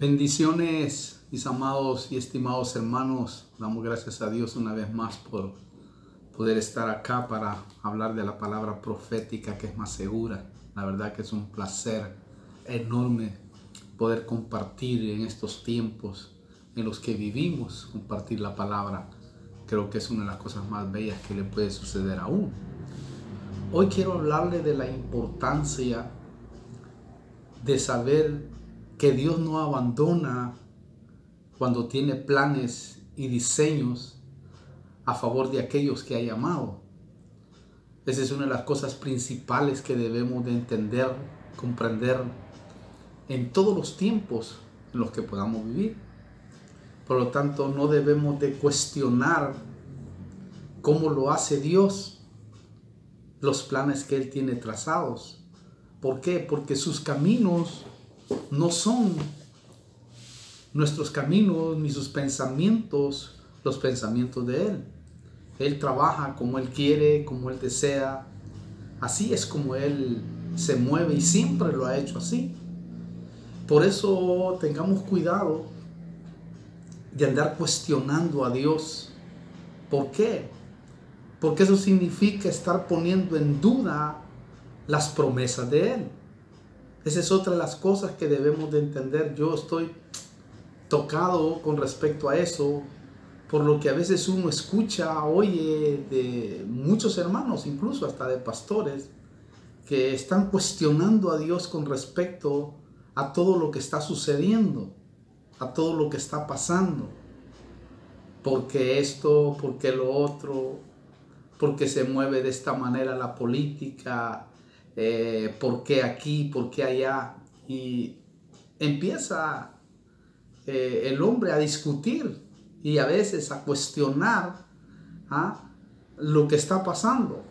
Bendiciones, mis amados y estimados hermanos. Damos gracias a Dios una vez más por poder estar acá para hablar de la palabra profética que es más segura. La verdad que es un placer enorme poder compartir en estos tiempos en los que vivimos, compartir la palabra. Creo que es una de las cosas más bellas que le puede suceder a uno. Hoy quiero hablarle de la importancia de saber que Dios no abandona cuando tiene planes y diseños a favor de aquellos que ha llamado. Esa es una de las cosas principales que debemos de entender, comprender en todos los tiempos en los que podamos vivir. Por lo tanto, no debemos de cuestionar cómo lo hace Dios, los planes que Él tiene trazados. ¿Por qué? Porque sus caminos no son nuestros caminos ni sus pensamientos, los pensamientos de Él. Él trabaja como Él quiere, como Él desea. Así es como Él se mueve y siempre lo ha hecho así. Por eso tengamos cuidado de andar cuestionando a Dios. ¿Por qué? Porque eso significa estar poniendo en duda las promesas de Él. Esa es otra de las cosas que debemos de entender. Yo estoy tocado con respecto a eso, por lo que a veces uno escucha, oye, de muchos hermanos, incluso hasta de pastores, que están cuestionando a Dios con respecto a todo lo que está sucediendo, a todo lo que está pasando. ¿Por qué esto? ¿Por qué lo otro? ¿Por qué se mueve de esta manera la política? ¿Por qué aquí? ¿Por qué allá? Y empieza el hombre a discutir y a veces a cuestionar lo que está pasando,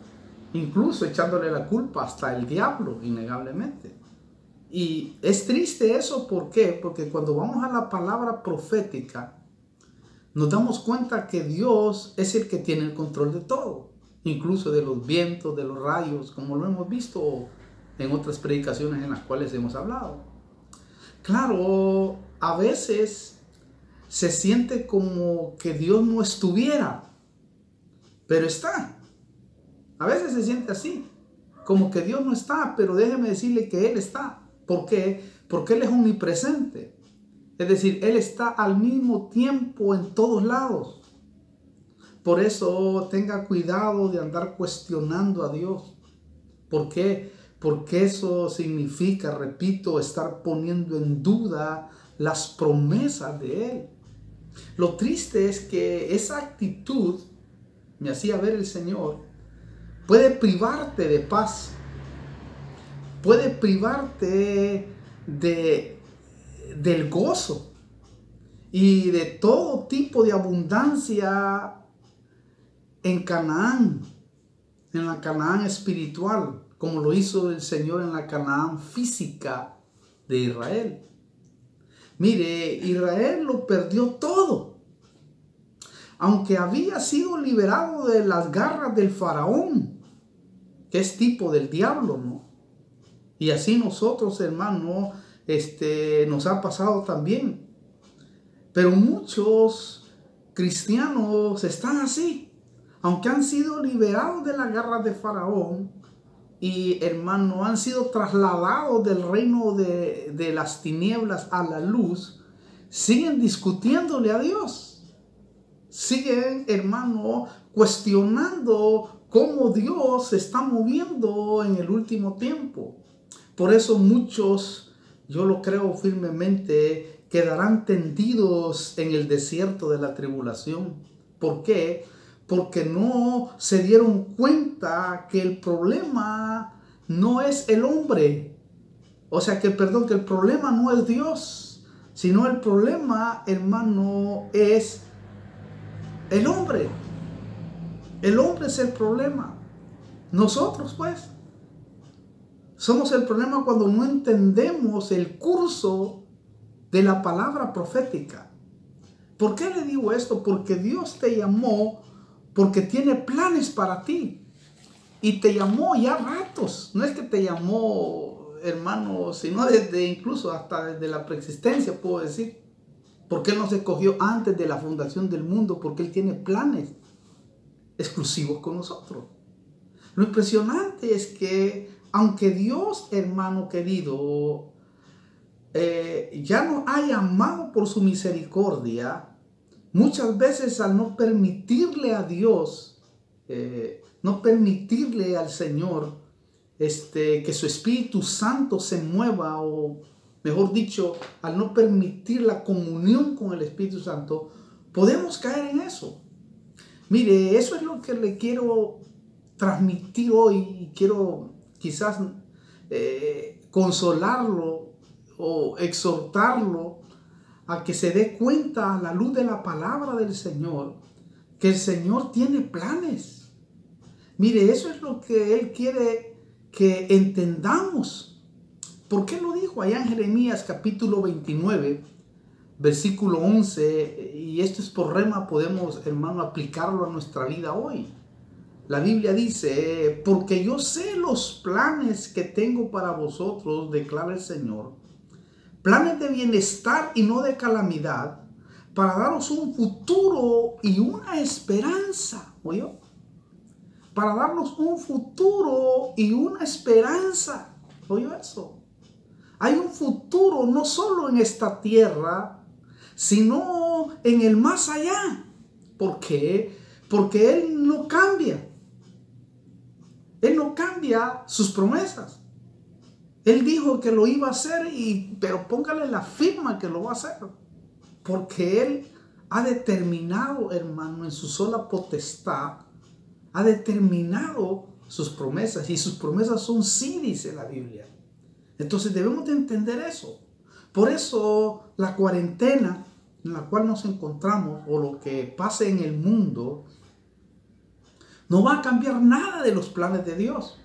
incluso echándole la culpa hasta el diablo, innegablemente. Y es triste eso. ¿Por qué? Porque cuando vamos a la palabra profética, nos damos cuenta que Dios es el que tiene el control de todo, incluso de los vientos, de los rayos, como lo hemos visto en otras predicaciones en las cuales hemos hablado. Claro, a veces se siente como que Dios no estuviera, pero está. A veces se siente así, como que Dios no está, pero déjeme decirle que Él está. ¿Por qué? Porque Él es omnipresente. Es decir, Él está al mismo tiempo en todos lados. Por eso tenga cuidado de andar cuestionando a Dios. ¿Por qué? Porque eso significa, repito, estar poniendo en duda las promesas de Él. Lo triste es que esa actitud, me hacía ver el Señor, puede privarte de paz, puede privarte del gozo y de todo tipo de abundancia en Canaán, en la Canaán espiritual, como lo hizo el Señor en la Canaán física de Israel. Mire, Israel lo perdió todo. Aunque había sido liberado de las garras del faraón, que es tipo del diablo, ¿no? Y así nosotros, hermano, nos ha pasado también. Pero muchos cristianos están así. Aunque han sido liberados de las garras de Faraón y, hermano, han sido trasladados del reino de las tinieblas a la luz, siguen discutiéndole a Dios. Siguen, hermano, cuestionando cómo Dios se está moviendo en el último tiempo. Por eso muchos, yo lo creo firmemente, quedarán tendidos en el desierto de la tribulación. ¿Por qué? Porque no se dieron cuenta que el problema no es el hombre. O sea, que el problema no es Dios, sino el problema, hermano, es el hombre. El hombre es el problema. Nosotros, pues, somos el problema cuando no entendemos el curso de la palabra profética. ¿Por qué le digo esto? Porque Dios te llamó, porque tiene planes para ti. Y te llamó ya ratos. No es que te llamó hermano, sino desde incluso hasta desde la preexistencia, puedo decir. Porque Él nos escogió antes de la fundación del mundo, porque Él tiene planes exclusivos con nosotros. Lo impresionante es que, aunque Dios, hermano querido, ya nos ha llamado por su misericordia, muchas veces al no permitirle a Dios, no permitirle al Señor que su Espíritu Santo se mueva, o mejor dicho, al no permitir la comunión con el Espíritu Santo, podemos caer en eso. Mire, eso es lo que le quiero transmitir hoy, y quiero quizás consolarlo o exhortarlo a que se dé cuenta a la luz de la palabra del Señor, que el Señor tiene planes. Mire, eso es lo que Él quiere que entendamos. ¿Por qué lo dijo allá en Jeremías capítulo 29, versículo 11? Y esto es por rema, podemos, hermano, aplicarlo a nuestra vida hoy. La Biblia dice: porque yo sé los planes que tengo para vosotros, declara el Señor, planes de bienestar y no de calamidad, para daros un futuro y una esperanza. ¿Oyó? Para darnos un futuro y una esperanza. ¿Oyó eso? Hay un futuro no solo en esta tierra, sino en el más allá. ¿Por qué? Porque Él no cambia. Él no cambia sus promesas. Él dijo que lo iba a hacer, pero póngale la firma que lo va a hacer. Porque Él ha determinado, hermano, en su sola potestad, ha determinado sus promesas. Y sus promesas son sí, dice la Biblia. Entonces debemos de entender eso. Por eso la cuarentena en la cual nos encontramos, o lo que pase en el mundo, no va a cambiar nada de los planes de Dios.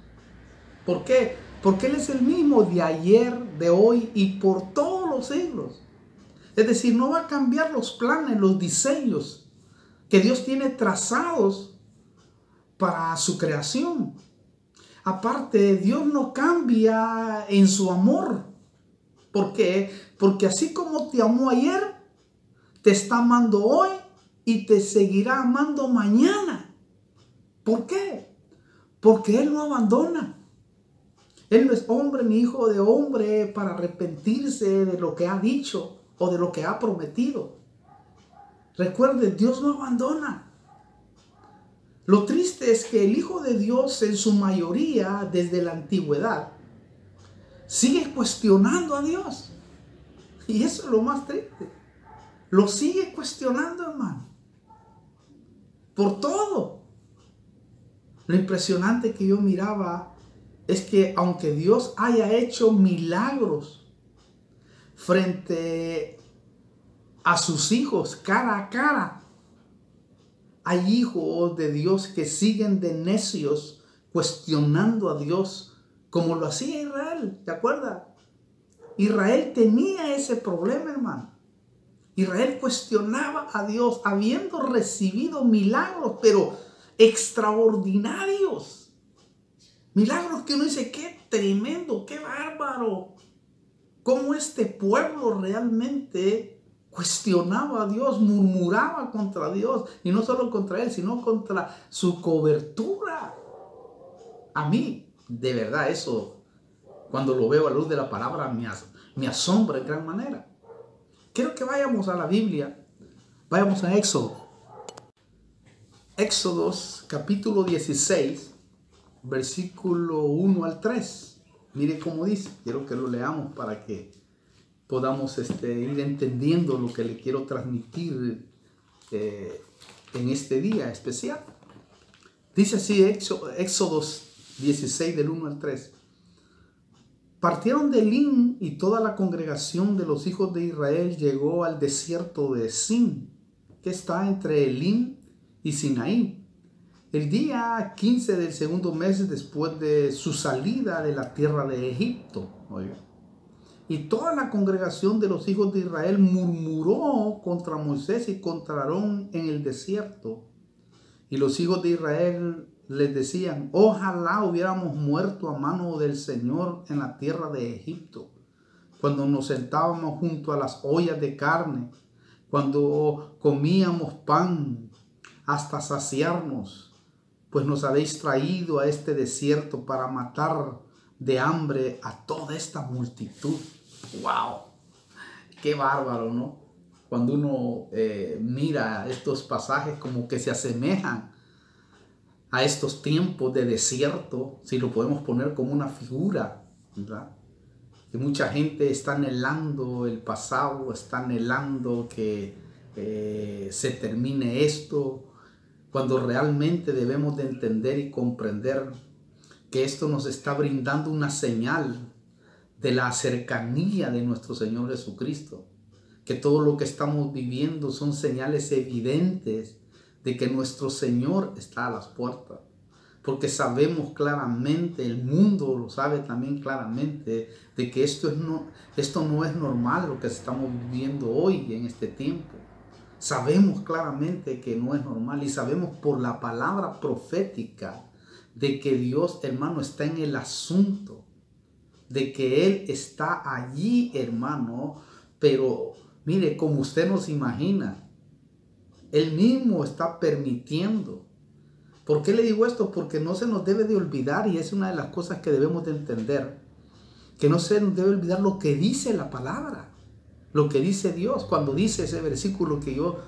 ¿Por qué? Porque Él es el mismo de ayer, de hoy y por todos los siglos. Es decir, no va a cambiar los planes, los diseños que Dios tiene trazados para su creación. Aparte, Dios no cambia en su amor. ¿Por qué? Porque así como te amó ayer, te está amando hoy y te seguirá amando mañana. ¿Por qué? Porque Él no abandona. Él no es hombre ni hijo de hombre para arrepentirse de lo que ha dicho o de lo que ha prometido. Recuerde, Dios no abandona. Lo triste es que el Hijo de Dios, en su mayoría, desde la antigüedad, sigue cuestionando a Dios. Y eso es lo más triste. Lo sigue cuestionando, hermano. Por todo. Lo impresionante que yo miraba es que aunque Dios haya hecho milagros frente a sus hijos cara a cara, hay hijos de Dios que siguen de necios cuestionando a Dios como lo hacía Israel. ¿Te acuerdas? Israel tenía ese problema, hermano. Israel cuestionaba a Dios habiendo recibido milagros, pero extraordinarios. Milagros que uno dice: qué tremendo, qué bárbaro. Cómo este pueblo realmente cuestionaba a Dios, murmuraba contra Dios. Y no solo contra Él, sino contra su cobertura. A mí, de verdad, eso, cuando lo veo a la luz de la palabra, me asombra en gran manera. Quiero que vayamos a la Biblia. Vayamos a Éxodo. Éxodos capítulo 16, versículo 1 al 3. Mire cómo dice. Quiero que lo leamos para que podamos ir entendiendo lo que le quiero transmitir en este día especial. Dice así Éxodos 16 del 1 al 3. Partieron de Elim y toda la congregación de los hijos de Israel llegó al desierto de Sin, que está entre Elim y Sinaí, el día 15 del segundo mes después de su salida de la tierra de Egipto. Oiga. Y toda la congregación de los hijos de Israel murmuró contra Moisés y contra Aarón en el desierto. Y los hijos de Israel les decían, ojalá hubiéramos muerto a mano del Señor en la tierra de Egipto, cuando nos sentábamos junto a las ollas de carne, cuando comíamos pan hasta saciarnos, pues nos habéis traído a este desierto para matar de hambre a toda esta multitud. ¡Wow! ¡Qué bárbaro!, ¿no? Cuando uno mira estos pasajes, como que se asemejan a estos tiempos de desierto, si lo podemos poner como una figura, ¿verdad? Que mucha gente está anhelando el pasado, está anhelando que se termine esto, cuando realmente debemos de entender y comprender que esto nos está brindando una señal de la cercanía de nuestro Señor Jesucristo, que todo lo que estamos viviendo son señales evidentes de que nuestro Señor está a las puertas, porque sabemos claramente, el mundo lo sabe también claramente, de que esto no es normal lo que estamos viviendo hoy en este tiempo. Sabemos claramente que no es normal y sabemos por la palabra profética de que Dios, hermano, está en el asunto, de que Él está allí, hermano, pero mire, como usted nos imagina, Él mismo está permitiendo. ¿Por qué le digo esto? Porque no se nos debe de olvidar, y es una de las cosas que debemos de entender, que no se nos debe olvidar lo que dice la palabra, lo que dice Dios. Cuando dice ese versículo, que yo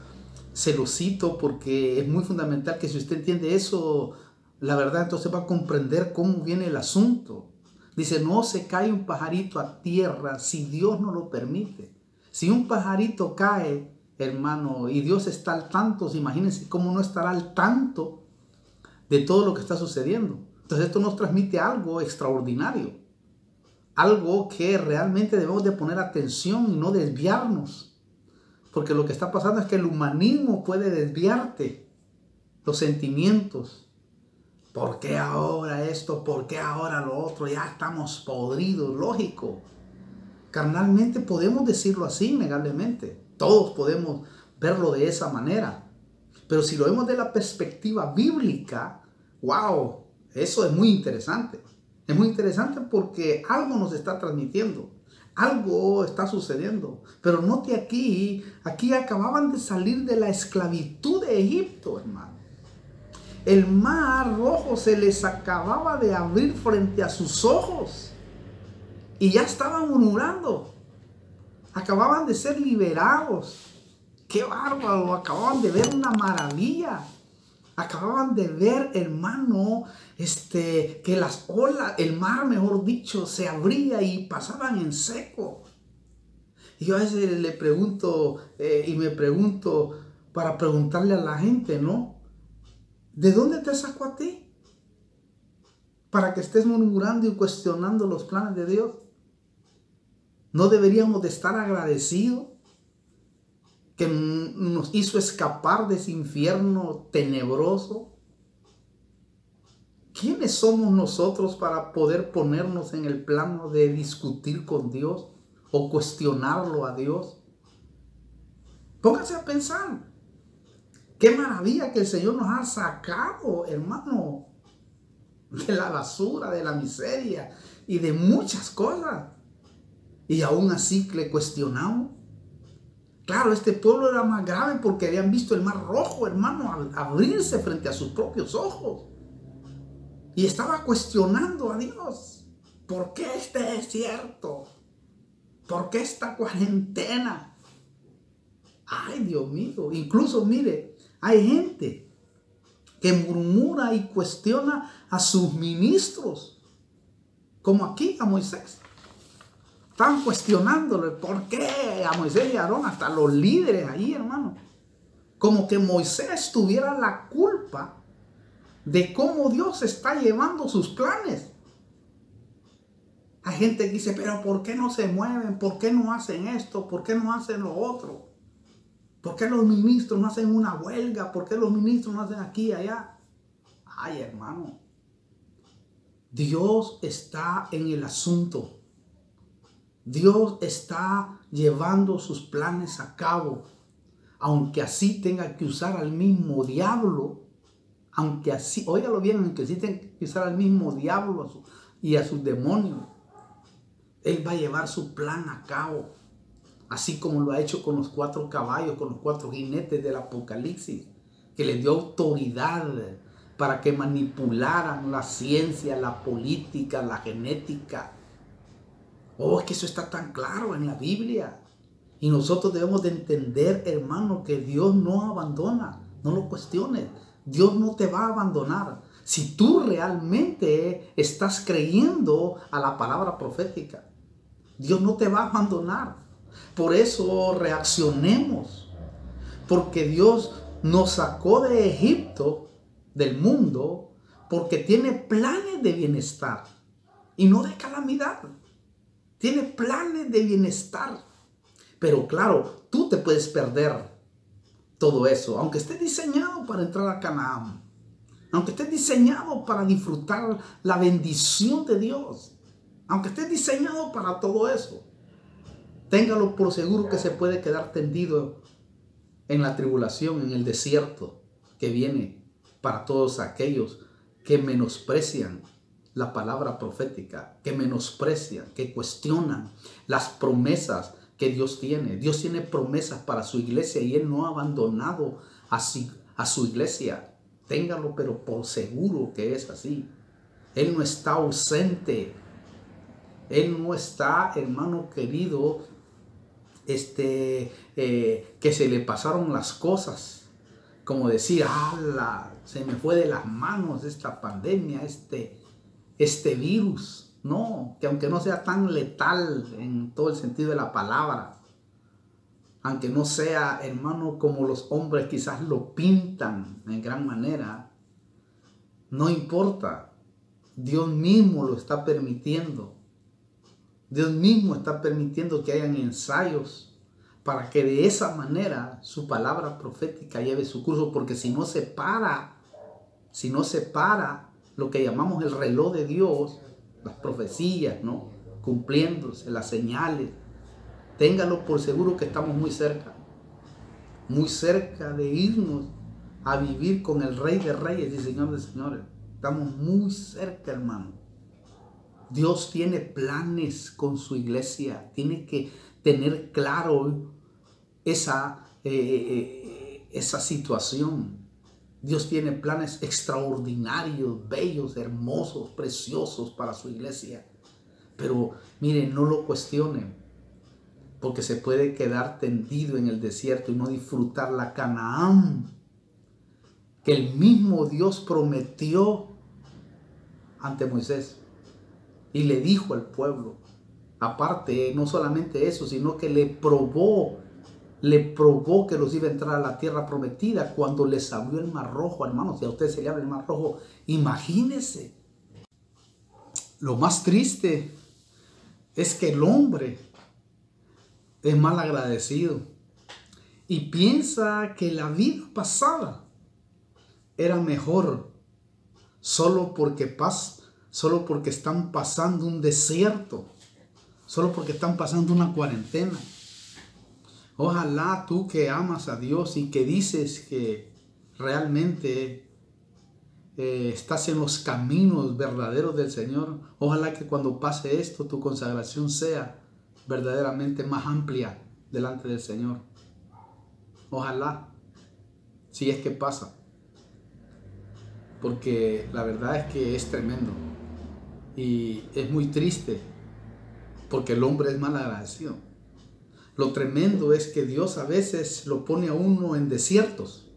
se lo cito porque es muy fundamental, que si usted entiende eso, la verdad, entonces va a comprender cómo viene el asunto. Dice, no se cae un pajarito a tierra si Dios no lo permite. Si un pajarito cae, hermano, y Dios está al tanto, imagínense cómo no estará al tanto de todo lo que está sucediendo. Entonces esto nos transmite algo extraordinario, algo que realmente debemos de poner atención y no desviarnos, porque lo que está pasando es que el humanismo puede desviarte los sentimientos. ¿Por qué ahora esto? ¿Por qué ahora lo otro? Ya estamos podridos, lógico. Carnalmente podemos decirlo así, innegablemente. Todos podemos verlo de esa manera. Pero si lo vemos de la perspectiva bíblica, wow, eso es muy interesante. Es muy interesante porque algo nos está transmitiendo. Algo está sucediendo. Pero note aquí acababan de salir de la esclavitud de Egipto, hermano. El mar rojo se les acababa de abrir frente a sus ojos. Y ya estaban murmurando. Acababan de ser liberados. ¡Qué bárbaro! Acababan de ver una maravilla. Acababan de ver, hermano, que las olas, el mar, mejor dicho, se abría y pasaban en seco. Y yo a veces le pregunto, y me pregunto, para preguntarle a la gente, ¿no? ¿De dónde te sacó a ti? Para que estés murmurando y cuestionando los planes de Dios. ¿No deberíamos de estar agradecidos que nos hizo escapar de ese infierno tenebroso? ¿Quiénes somos nosotros para poder ponernos en el plano de discutir con Dios o cuestionarlo a Dios? Pónganse a pensar. Qué maravilla que el Señor nos ha sacado, hermano, de la basura, de la miseria y de muchas cosas. Y aún así le cuestionamos. Claro, este pueblo era más grave porque habían visto el mar rojo, hermano, abrirse frente a sus propios ojos. Y estaba cuestionando a Dios. ¿Por qué este desierto? ¿Por qué esta cuarentena? Ay, Dios mío. Incluso, mire, hay gente que murmura y cuestiona a sus ministros. Como aquí a Moisés. Están cuestionándole por qué a Moisés y a Aarón, hasta los líderes ahí, hermano. Como que Moisés tuviera la culpa de cómo Dios está llevando sus planes. Hay gente que dice, pero ¿por qué no se mueven? ¿Por qué no hacen esto? ¿Por qué no hacen lo otro? ¿Por qué los ministros no hacen una huelga? ¿Por qué los ministros no hacen aquí y allá? Ay, hermano. Dios está en el asunto. Dios está llevando sus planes a cabo. Aunque así tenga que usar al mismo diablo Aunque así, óigalo bien, aunque sí tengan que pisar al mismo diablo y a sus demonios, Él va a llevar su plan a cabo. Así como lo ha hecho con los 4 caballos, con los 4 jinetes del Apocalipsis, que les dio autoridad para que manipularan la ciencia, la política, la genética. Oh, es que eso está tan claro en la Biblia. Y nosotros debemos de entender, hermano, que Dios no abandona. No lo cuestiones. Dios no te va a abandonar. Si tú realmente estás creyendo a la palabra profética, Dios no te va a abandonar. Por eso reaccionemos. Porque Dios nos sacó de Egipto, del mundo, porque tiene planes de bienestar y no de calamidad. Tiene planes de bienestar. Pero claro, tú te puedes perder todo eso, aunque esté diseñado para entrar a Canaán, aunque esté diseñado para disfrutar la bendición de Dios, aunque esté diseñado para todo eso. Téngalo por seguro que se puede quedar tendido en la tribulación, en el desierto que viene para todos aquellos que menosprecian la palabra profética, que menosprecian, que cuestionan las promesas que Dios tiene. Dios tiene promesas para su iglesia y Él no ha abandonado a su iglesia. Téngalo pero por seguro que es así. Él no está ausente. Él no está, hermano querido, que se le pasaron las cosas. Como decir, se me fue de las manos esta pandemia, este virus. No, que aunque no sea tan letal en todo el sentido de la palabra, aunque no sea, hermano, como los hombres quizás lo pintan en gran manera, no importa. Dios mismo lo está permitiendo. Dios mismo está permitiendo que hayan ensayos para que de esa manera su palabra profética lleve su curso, porque si no se para lo que llamamos el reloj de Dios, las profecías, ¿no?, cumpliéndose, las señales, téngalo por seguro que estamos muy cerca de irnos a vivir con el Rey de Reyes y Señor de Señores. Estamos muy cerca, hermano. Dios tiene planes con su iglesia. Tiene que tener claro esa situación. Dios tiene planes extraordinarios, bellos, hermosos, preciosos para su iglesia. Pero miren, no lo cuestionen, porque se puede quedar tendido en el desierto y no disfrutar la Canaán que el mismo Dios prometió ante Moisés y le dijo al pueblo. Aparte, no solamente eso, sino que le probó que los iba a entrar a la tierra prometida cuando les abrió el Mar Rojo, hermanos. Si a usted se le abre el Mar Rojo, imagínense. Lo más triste es que el hombre es mal agradecido y piensa que la vida pasada era mejor solo porque están pasando un desierto, solo porque están pasando una cuarentena. Ojalá tú que amas a Dios y que dices que realmente estás en los caminos verdaderos del Señor, ojalá que cuando pase esto tu consagración sea verdaderamente más amplia delante del Señor. Ojalá, si es que pasa, porque la verdad es que es tremendo y es muy triste porque el hombre es mal agradecido. Lo tremendo es que Dios a veces lo pone a uno en desiertos,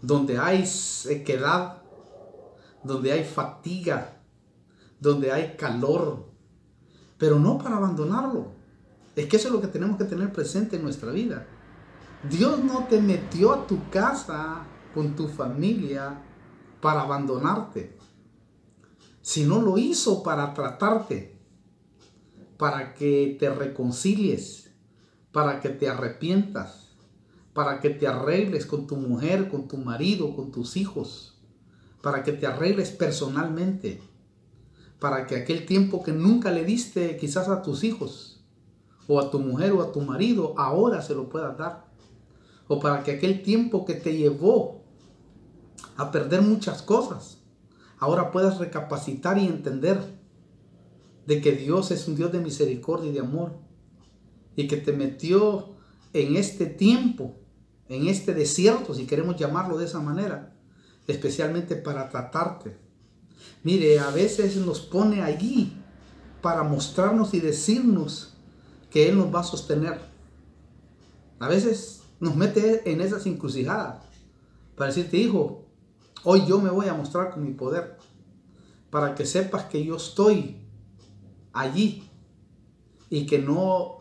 donde hay sequedad, donde hay fatiga, donde hay calor, pero no para abandonarlo. Es que eso es lo que tenemos que tener presente en nuestra vida. Dios no te metió a tu casa con tu familia para abandonarte, sino lo hizo para tratarte, para que te reconcilies, para que te arrepientas, para que te arregles con tu mujer, con tu marido, con tus hijos, para que te arregles personalmente, para que aquel tiempo que nunca le diste quizás a tus hijos, o a tu mujer o a tu marido, ahora se lo puedas dar, o para que aquel tiempo que te llevó a perder muchas cosas, ahora puedas recapacitar y entender de que Dios es un Dios de misericordia y de amor, y que te metió en este tiempo, en este desierto, si queremos llamarlo de esa manera, especialmente para tratarte. Mire, a veces nos pone allí para mostrarnos y decirnos que Él nos va a sostener. A veces nos mete en esas encrucijadas para decirte, hijo, hoy yo me voy a mostrar con mi poder, para que sepas que yo estoy allí y que no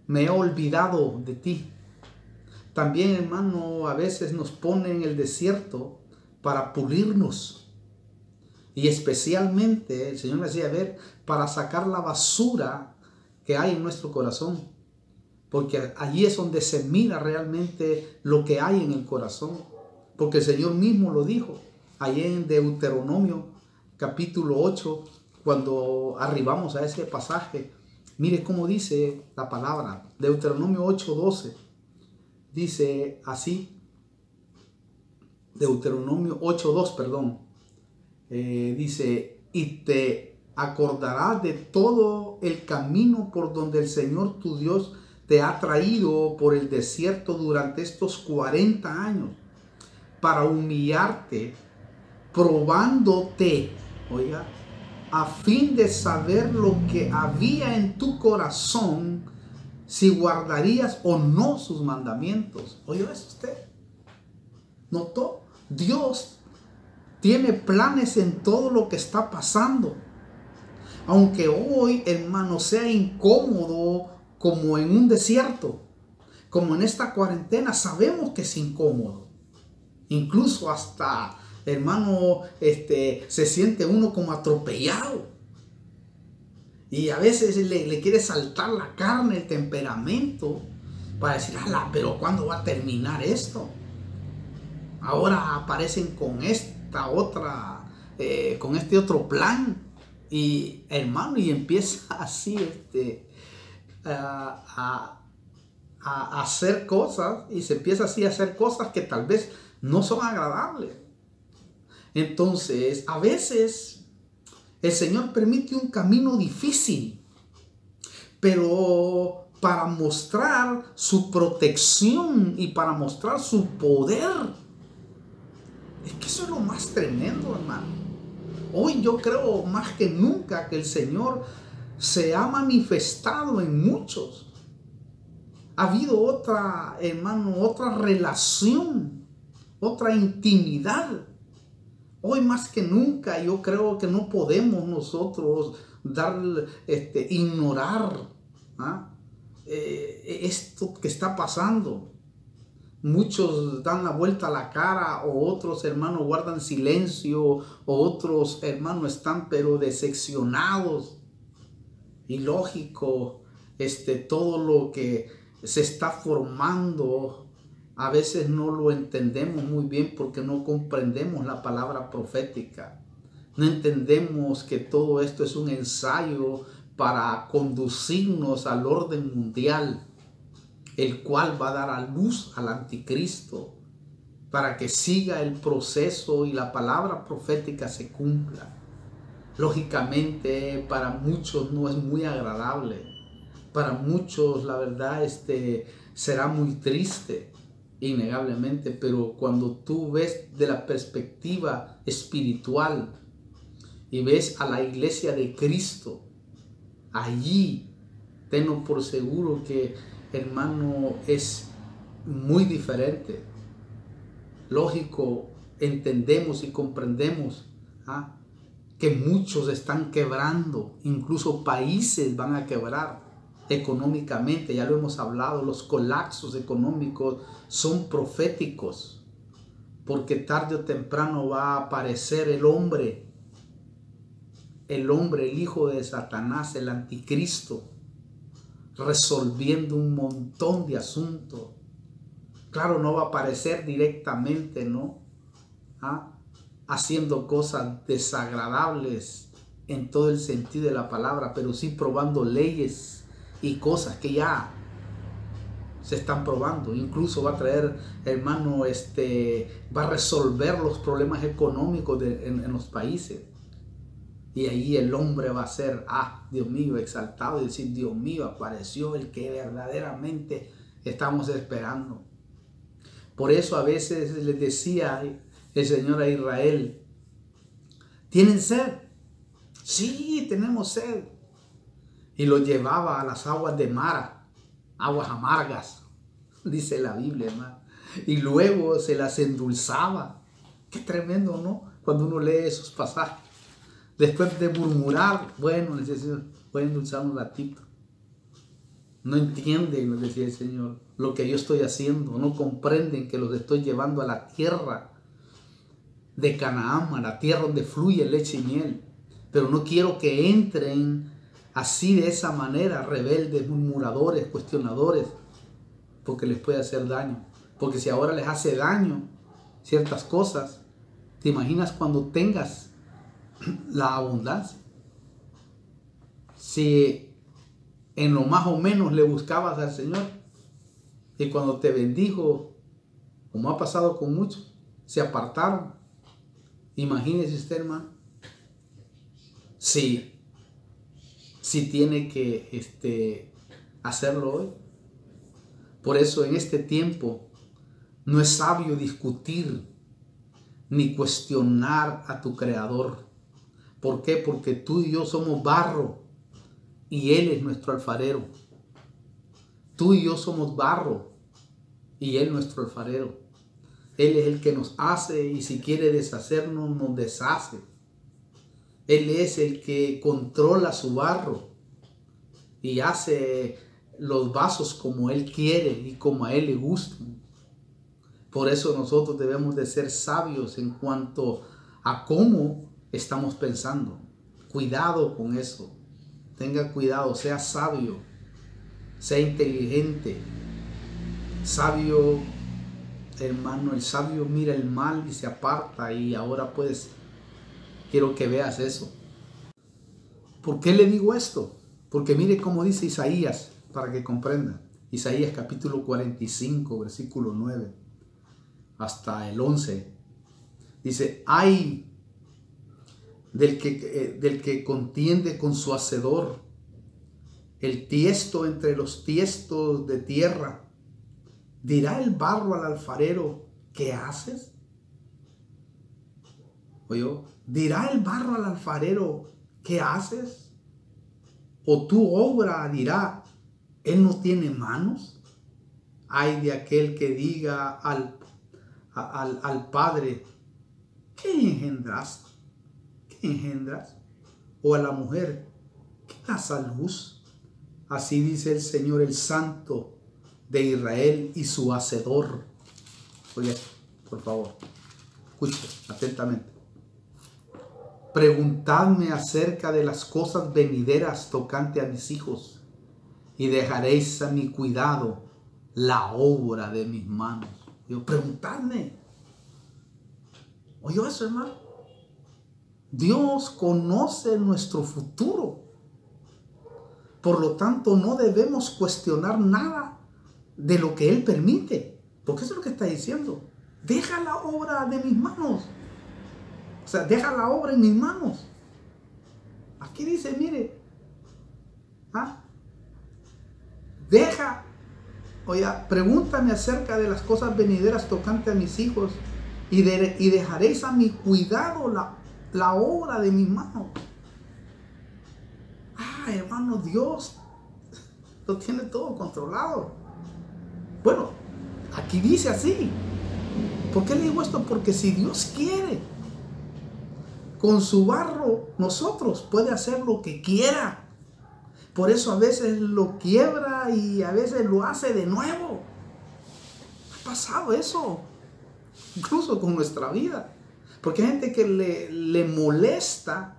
me he olvidado de ti. También, hermano, a veces nos pone en el desierto para pulirnos. Y especialmente, el Señor me hacía ver, para sacar la basura que hay en nuestro corazón. Porque allí es donde se mira realmente lo que hay en el corazón. Porque el Señor mismo lo dijo, allí en Deuteronomio capítulo 8, cuando arribamos a ese pasaje. Mire cómo dice la palabra, Deuteronomio 8:12. Dice así, Deuteronomio 8:2, perdón. Dice, y te acordarás de todo el camino por donde el Señor tu Dios te ha traído por el desierto durante estos 40 años, para humillarte, probándote, oiga, a fin de saber lo que había en tu corazón, si guardarías o no sus mandamientos. ¿Oyó eso usted? ¿Notó? Dios tiene planes en todo lo que está pasando. Aunque hoy, hermano, sea incómodo como en un desierto, como en esta cuarentena, sabemos que es incómodo. Incluso hasta, hermano, se siente uno como atropellado. Y a veces le quiere saltar la carne, el temperamento, para decir, ala, pero ¿cuándo va a terminar esto? Ahora aparecen con esta otra, con este otro plan. Y hermano, y empieza así a hacer cosas, y se empieza así a hacer cosas que tal vez no son agradables. Entonces, a veces el Señor permite un camino difícil, pero para mostrar su protección y para mostrar su poder. Es que eso es lo más tremendo, hermano. Hoy yo creo más que nunca que el Señor se ha manifestado en muchos. Ha habido otra, hermano, otra relación, otra intimidad. Hoy más que nunca yo creo que no podemos nosotros ignorar esto que está pasando. Muchos dan la vuelta a la cara, o otros, hermanos, guardan silencio, o otros, hermanos, están pero decepcionados. Y lógico, todo lo que se está formando, a veces no lo entendemos muy bien porque no comprendemos la palabra profética. No entendemos que todo esto es un ensayo para conducirnos al orden mundial, el cual va a dar a luz al anticristo, para que siga el proceso y la palabra profética se cumpla. Lógicamente, para muchos no es muy agradable. Para muchos, la verdad, será muy triste, innegablemente, pero cuando tú ves de la perspectiva espiritual y ves a la iglesia de Cristo, allí tengo por seguro que, hermano, es muy diferente. Lógico, entendemos y comprendemos que muchos están quebrando, incluso países van a quebrar económicamente. Ya lo hemos hablado, los colapsos económicos son proféticos, porque tarde o temprano va a aparecer el hombre, el hijo de Satanás, el anticristo, resolviendo un montón de asuntos. Claro, no va a aparecer directamente, ¿no? Haciendo cosas desagradables en todo el sentido de la palabra, pero sí probando leyes y cosas que ya se están probando. Incluso va a traer, hermano, va a resolver los problemas económicos en los países. Y ahí el hombre va a ser, Dios mío, exaltado y decir, Dios mío, apareció el que verdaderamente estamos esperando. Por eso a veces les decía el Señor a Israel, ¿tienen sed? Sí, tenemos sed. Y los llevaba a las aguas de Mara, aguas amargas, dice la Biblia, hermano. Y luego se las endulzaba. Qué tremendo, ¿no? Cuando uno lee esos pasajes. Después de murmurar, bueno, decía el Señor, voy a endulzar un ratito. No entienden, nos decía el Señor, lo que yo estoy haciendo. No comprenden que los estoy llevando a la tierra de Canaán, a la tierra donde fluye leche y miel. Pero no quiero que entren así de esa manera, rebeldes, murmuradores, cuestionadores, porque les puede hacer daño. Porque si ahora les hace daño ciertas cosas, ¿te imaginas cuando tengas la abundancia? Si en lo más o menos le buscabas al Señor y cuando te bendijo, como ha pasado con muchos, se apartaron. Imagínese usted, hermano, si tiene que hacerlo hoy. Por eso en este tiempo no es sabio discutir ni cuestionar a tu Creador. ¿Por qué? Porque tú y yo somos barro y Él es nuestro alfarero. Tú y yo somos barro y Él nuestro alfarero. Él es el que nos hace y si quiere deshacernos, nos deshace. Él es el que controla su barro y hace los vasos como Él quiere y como a Él le gustan. Por eso nosotros debemos de ser sabios en cuanto a cómo estamos pensando. Cuidado con eso. Tenga cuidado, sea sabio, sea inteligente. Sabio, hermano, el sabio mira el mal y se aparta. Y ahora pues quiero que veas eso. ¿Por qué le digo esto? Porque mire cómo dice Isaías, para que comprendan. Isaías capítulo 45, versículo 9 hasta el 11. Dice, ay del que contiende con su hacedor, el tiesto entre los tiestos de tierra. ¿Dirá el barro al alfarero, ¿qué haces? Oye, ¿dirá el barro al alfarero, ¿qué haces? ¿O tu obra dirá, él no tiene manos? Ay de aquel que diga al padre, ¿qué engendraste? ¿Qué engendras? O a la mujer, ¿qué das a luz? Así dice el Señor, el Santo de Israel y su Hacedor. Oye, por favor, escuche atentamente. Preguntadme acerca de las cosas venideras tocante a mis hijos, y dejaréis a mi cuidado la obra de mis manos. Yo, preguntadme. ¿Oyó eso, hermano? Dios conoce nuestro futuro. Por lo tanto, no debemos cuestionar nada de lo que Él permite. Porque eso es lo que está diciendo. Deja la obra de mis manos. O sea, deja la obra en mis manos. Aquí dice, mire. Deja. Oye, pregúntame acerca de las cosas venideras tocante a mis hijos. Y dejaréis a mi cuidado la obra de mis manos. Hermano, Dios lo tiene todo controlado. Bueno, aquí dice así. ¿Por qué le digo esto? Porque si Dios quiere, con su barro, nosotros puede hacer lo que quiera. Por eso a veces lo quiebra y a veces lo hace de nuevo. Ha pasado eso, incluso con nuestra vida. Porque hay gente que le molesta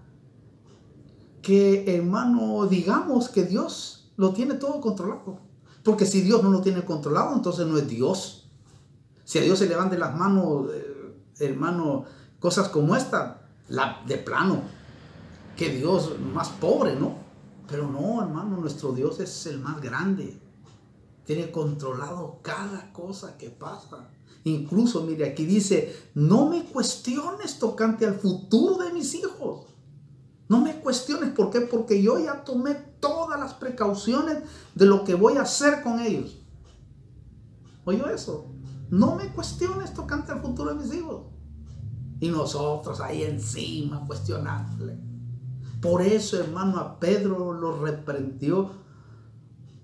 que, hermano, digamos que Dios lo tiene todo controlado. Porque si Dios no lo tiene controlado, entonces no es Dios. Si a Dios se le van de las manos, hermano, cosas como esta, de plano, que Dios más pobre, ¿no? Pero no, hermano, nuestro Dios es el más grande. Tiene controlado cada cosa que pasa. Incluso, mire, aquí dice, no me cuestiones tocante al futuro de mis hijos. No me cuestiones. ¿Por qué? Porque yo ya tomé todas las precauciones de lo que voy a hacer con ellos. ¿Oyó eso? No me cuestiones tocante al futuro de mis hijos. Y nosotros ahí encima cuestionándole. Por eso, hermano, a Pedro lo reprendió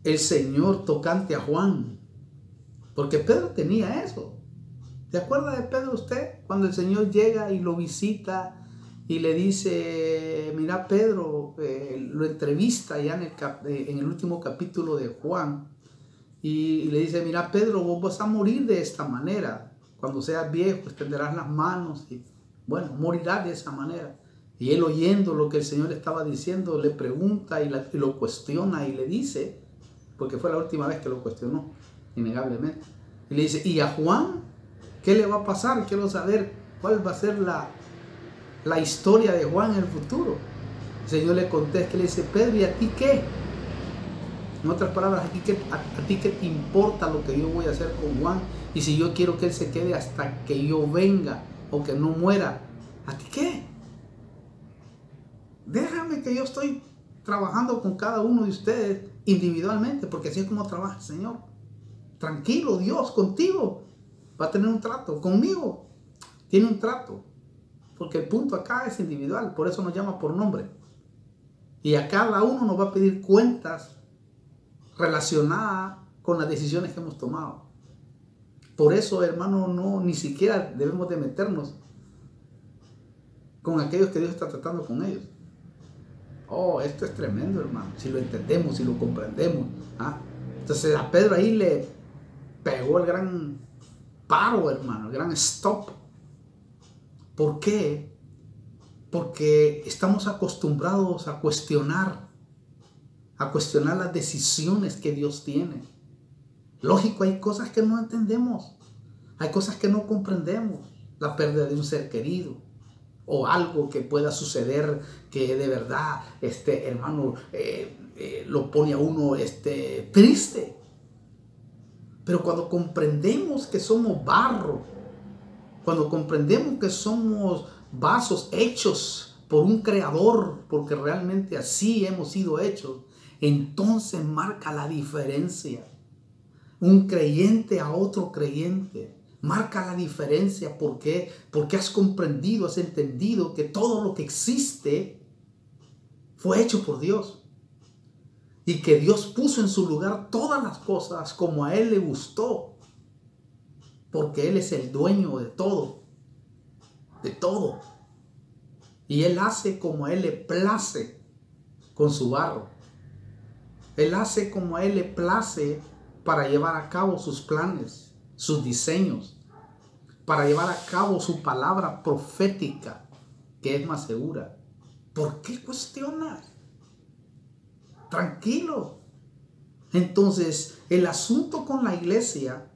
el Señor tocante a Juan. Porque Pedro tenía eso. ¿Se acuerda de Pedro usted? Cuando el Señor llega y lo visita y le dice, mira Pedro, lo entrevista ya en el último capítulo de Juan. Y le dice, mira Pedro, vos vas a morir de esta manera. Cuando seas viejo extenderás las manos y bueno, morirás de esa manera. Y él, oyendo lo que el Señor estaba diciendo, le pregunta y lo cuestiona y le dice, porque fue la última vez que lo cuestionó, innegablemente. Y le dice, ¿y a Juan qué le va a pasar? Quiero saber cuál va a ser la historia de Juan en el futuro. El Señor le contesta y le dice, Pedro, ¿y a ti qué? En otras palabras, ¿a ti qué te importa lo que yo voy a hacer con Juan? Y si yo quiero que él se quede hasta que yo venga o que no muera, ¿a ti qué? Déjame que yo estoy trabajando con cada uno de ustedes individualmente, porque así es como trabaja el Señor. Tranquilo, Dios contigo va a tener un trato, conmigo tiene un trato, porque el punto acá es individual, por eso nos llama por nombre. Y a cada uno nos va a pedir cuentas relacionadas con las decisiones que hemos tomado. Por eso, hermano, ni siquiera debemos de meternos con aquellos que Dios está tratando con ellos. Oh, esto es tremendo, hermano, si lo entendemos, si lo comprendemos. Entonces a Pedro ahí le pegó el gran paro, hermano, el gran stop. ¿Por qué? Porque estamos acostumbrados a cuestionar las decisiones que Dios tiene. Lógico, hay cosas que no entendemos, hay cosas que no comprendemos, la pérdida de un ser querido, o algo que pueda suceder que de verdad, hermano, lo pone a uno triste. Pero cuando comprendemos que somos barro, cuando comprendemos que somos vasos hechos por un creador, porque realmente así hemos sido hechos, entonces marca la diferencia. Un creyente a otro creyente marca la diferencia. ¿Por qué? Porque has comprendido, has entendido que todo lo que existe fue hecho por Dios. Y que Dios puso en su lugar todas las cosas como a Él le gustó. Porque Él es el dueño de todo. De todo. Y Él hace como a Él le place con su barro. Él hace como a Él le place para llevar a cabo sus planes, sus diseños, para llevar a cabo su palabra profética, que es más segura. ¿Por qué cuestionas? Tranquilo. Entonces, el asunto con la iglesia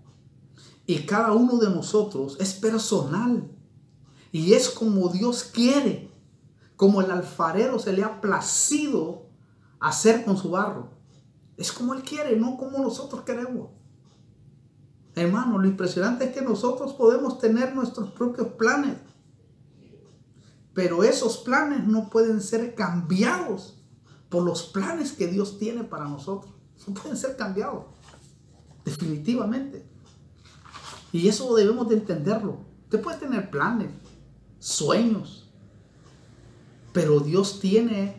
y cada uno de nosotros es personal. Y es como Dios quiere, como el alfarero se le ha placido hacer con su barro. Es como Él quiere, no como nosotros queremos. Hermano, lo impresionante es que nosotros podemos tener nuestros propios planes. Pero esos planes no pueden ser cambiados por los planes que Dios tiene para nosotros. No pueden ser cambiados. Definitivamente. Y eso debemos de entenderlo. Usted puede tener planes, sueños. Pero Dios tiene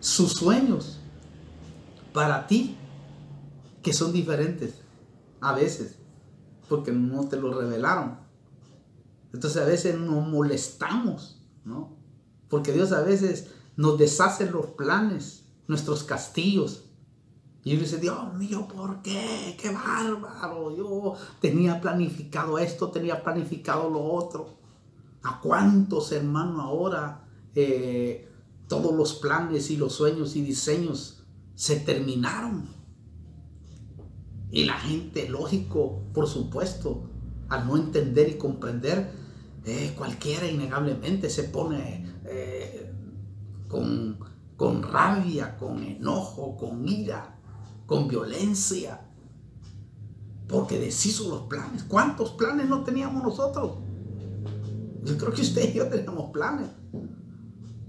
sus sueños para ti, que son diferentes a veces, porque no te lo revelaron. Entonces a veces nos molestamos, ¿no? Porque Dios a veces nos deshace los planes, nuestros castillos. Y uno dice, Dios mío, ¿por qué? ¡Qué bárbaro! Yo tenía planificado esto, tenía planificado lo otro. ¿A cuántos, hermano, ahora todos los planes y los sueños y diseños se terminaron? Y la gente, lógico, por supuesto, al no entender y comprender, cualquiera innegablemente se pone con rabia, con enojo, con ira, con violencia. porque deshizo los planes. ¿Cuántos planes no teníamos nosotros? Yo creo que usted y yo teníamos planes.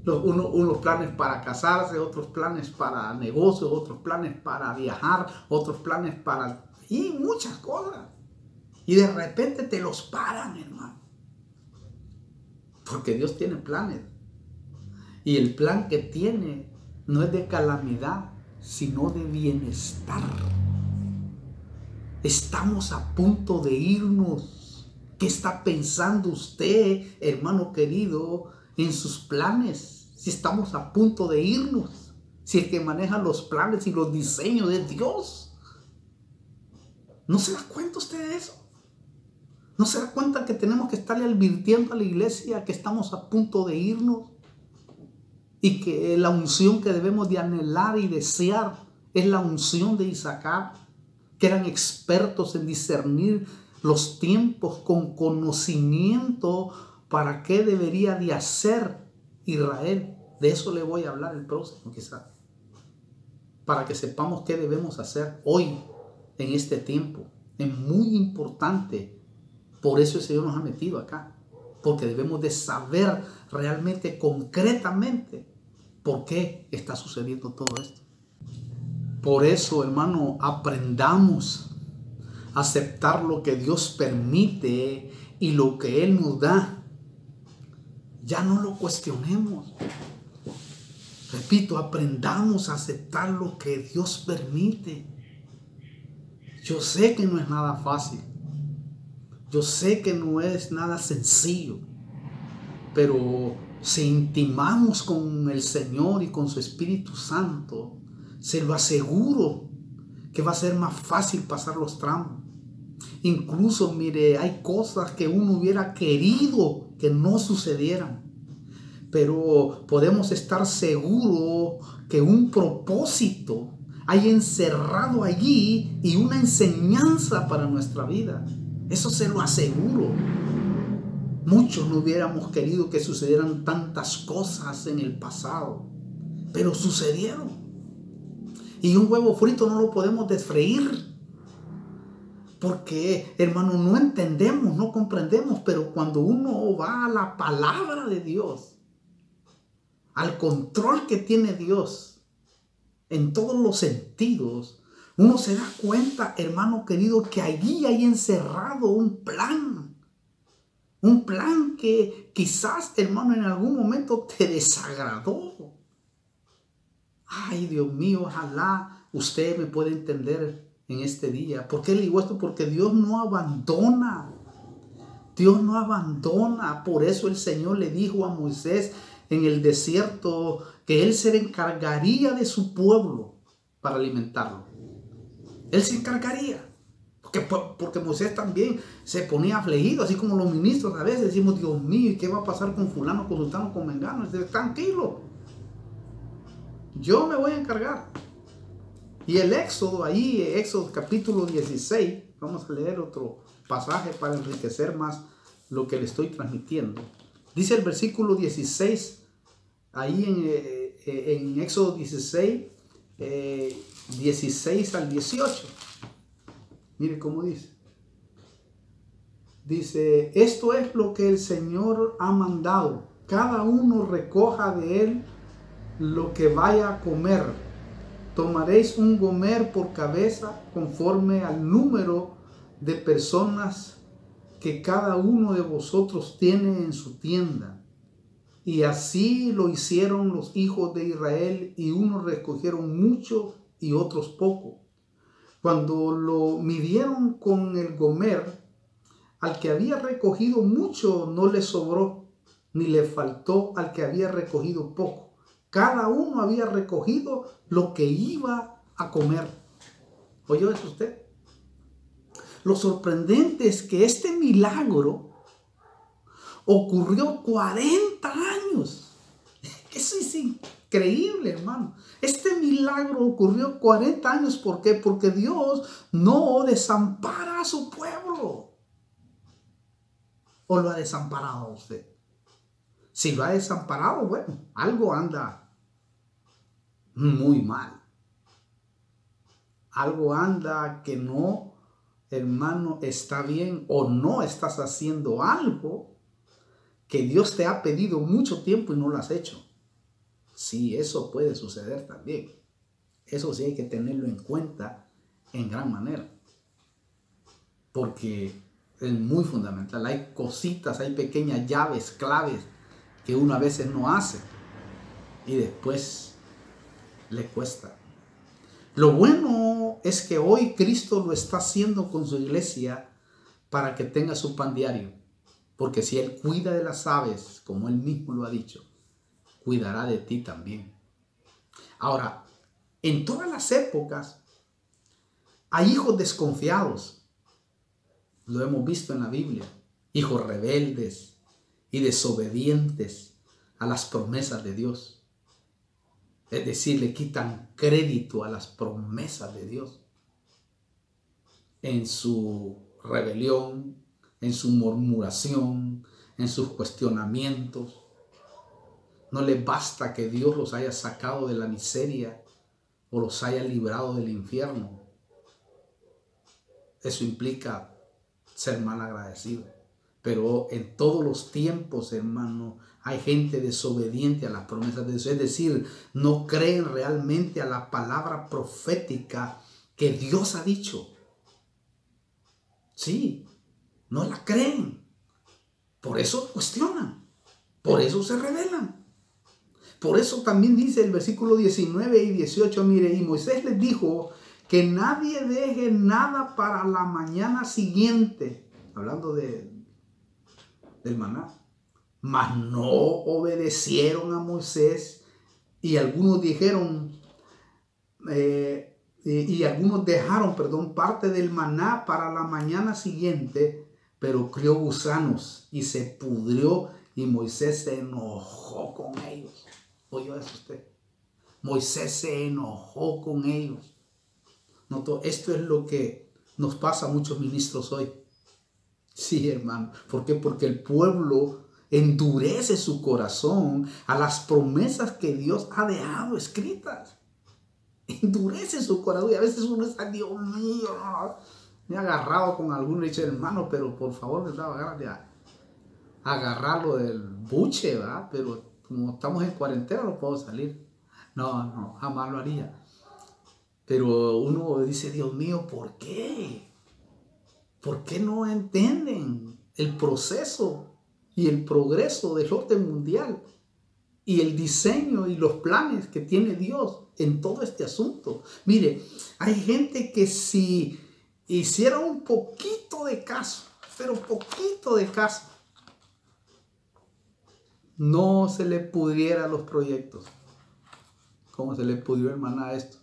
Unos planes para casarse, otros planes para negocios, otros planes para viajar, otros planes para... y muchas cosas. Y de repente te los paran, hermano. Porque Dios tiene planes. Y el plan que tiene no es de calamidad, sino de bienestar. Estamos a punto de irnos. ¿Qué está pensando usted, hermano querido, en sus planes? Si estamos a punto de irnos. Si el que maneja los planes y los diseños es Dios. ¿No se da cuenta usted de eso? ¿No se da cuenta que tenemos que estarle advirtiendo a la iglesia que estamos a punto de irnos? Y que la unción que debemos de anhelar y desear es la unción de Isaacar, que eran expertos en discernir los tiempos con conocimiento para qué debería de hacer Israel. De eso le voy a hablar el próximo quizás. Para que sepamos qué debemos hacer hoy en este tiempo. Es muy importante. Por eso el Señor nos ha metido acá. Porque debemos de saber realmente, concretamente, por qué está sucediendo todo esto. Por eso, hermano, aprendamos a aceptar lo que Dios permite y lo que Él nos da. Ya no lo cuestionemos. Repito, aprendamos a aceptar lo que Dios permite. Yo sé que no es nada fácil. Yo sé que no es nada sencillo. Pero si intimamos con el Señor y con su Espíritu Santo, se lo aseguro que va a ser más fácil pasar los tramos. Incluso, mire, hay cosas que uno hubiera querido que no sucedieran. Pero podemos estar seguros que un propósito hay encerrado allí y una enseñanza para nuestra vida. Eso se lo aseguro. Muchos no hubiéramos querido que sucedieran tantas cosas en el pasado, pero sucedieron. Y un huevo frito no lo podemos desfreír. Porque, hermano, no entendemos, no comprendemos, pero cuando uno va a la palabra de Dios, al control que tiene Dios en todos los sentidos, uno se da cuenta, hermano querido, que allí hay encerrado un plan. Un plan que quizás, hermano, en algún momento te desagradó. Ay, Dios mío, ojalá usted me pueda entender en este día. ¿Por qué le digo esto? Porque Dios no abandona. Dios no abandona. Por eso el Señor le dijo a Moisés en el desierto que Él se encargaría de su pueblo para alimentarlo. Él se encargaría. Porque Moisés también se ponía afligido, así como los ministros a veces decimos, Dios mío, ¿y qué va a pasar con fulano, con sultano, con mengano? Tranquilo, yo me voy a encargar. Y el Éxodo, ahí, Éxodo capítulo 16, vamos a leer otro pasaje para enriquecer más lo que le estoy transmitiendo. Dice el versículo 16, ahí en Éxodo 16, 16 al 18. Mire cómo dice. Dice, esto es lo que el Señor ha mandado. Cada uno recoja de él lo que vaya a comer. Tomaréis un gomer por cabeza conforme al número de personas que cada uno de vosotros tiene en su tienda. Y así lo hicieron los hijos de Israel, y unos recogieron mucho y otros poco. Cuando lo midieron con el gomer, al que había recogido mucho no le sobró, ni le faltó al que había recogido poco. Cada uno había recogido lo que iba a comer. ¿Oyó eso usted? Lo sorprendente es que este milagro ocurrió 40 años. Eso es increíble, hermano. Este milagro ocurrió 40 años. ¿Por qué? Porque Dios no desampara a su pueblo. ¿O lo ha desamparado a usted? Si lo ha desamparado, bueno, algo anda muy mal. Algo anda que no hermano, está bien o no estás haciendo algo que Dios te ha pedido mucho tiempo y no lo has hecho. Sí, eso puede suceder también. Eso sí hay que tenerlo en cuenta en gran manera. Porque es muy fundamental. Hay cositas, hay pequeñas llaves, claves que uno a veces no hace y después le cuesta. Lo bueno es que hoy Cristo lo está haciendo con su iglesia para que tenga su pan diario. Porque si Él cuida de las aves, como Él mismo lo ha dicho, cuidará de ti también. Ahora, en todas las épocas hay hijos desconfiados. Lo hemos visto en la Biblia. Hijos rebeldes y desobedientes a las promesas de Dios. Es decir, le quitan crédito a las promesas de Dios. En su rebelión, en su murmuración, en sus cuestionamientos. No les basta que Dios los haya sacado de la miseria o los haya librado del infierno. Eso implica ser mal agradecido. Pero en todos los tiempos, hermano, hay gente desobediente a las promesas de Dios. Es decir, no creen realmente a la palabra profética que Dios ha dicho. Sí, no la creen. Por eso cuestionan. Por eso se rebelan. Por eso también dice el versículo 19 y 18, mire, y Moisés les dijo que nadie deje nada para la mañana siguiente. Hablando del maná. Mas no obedecieron a Moisés y algunos dijeron, algunos dejaron, parte del maná para la mañana siguiente, pero crió gusanos y se pudrió y Moisés se enojó con ellos. ¿Oyó eso usted? Moisés se enojó con ellos. ¿Notó? Esto es lo que nos pasa a muchos ministros hoy. Sí, hermano. ¿Por qué? Porque el pueblo endurece su corazón a las promesas que Dios ha dejado escritas. Endurece su corazón y a veces uno está, Dios mío, me ha agarrado con alguno y dice, hermano, pero por favor me daba ganas de agarrarlo del buche, ¿verdad? Pero como estamos en cuarentena no puedo salir. No, jamás lo haría. Pero uno dice, Dios mío, ¿por qué? ¿Por qué no entienden el proceso y el progreso del orden mundial y el diseño y los planes que tiene Dios en todo este asunto? Mire, hay gente que si hiciera un poquito de caso, pero poquito de caso, no se le pudriera los proyectos, como se le pudrió el maná a esto.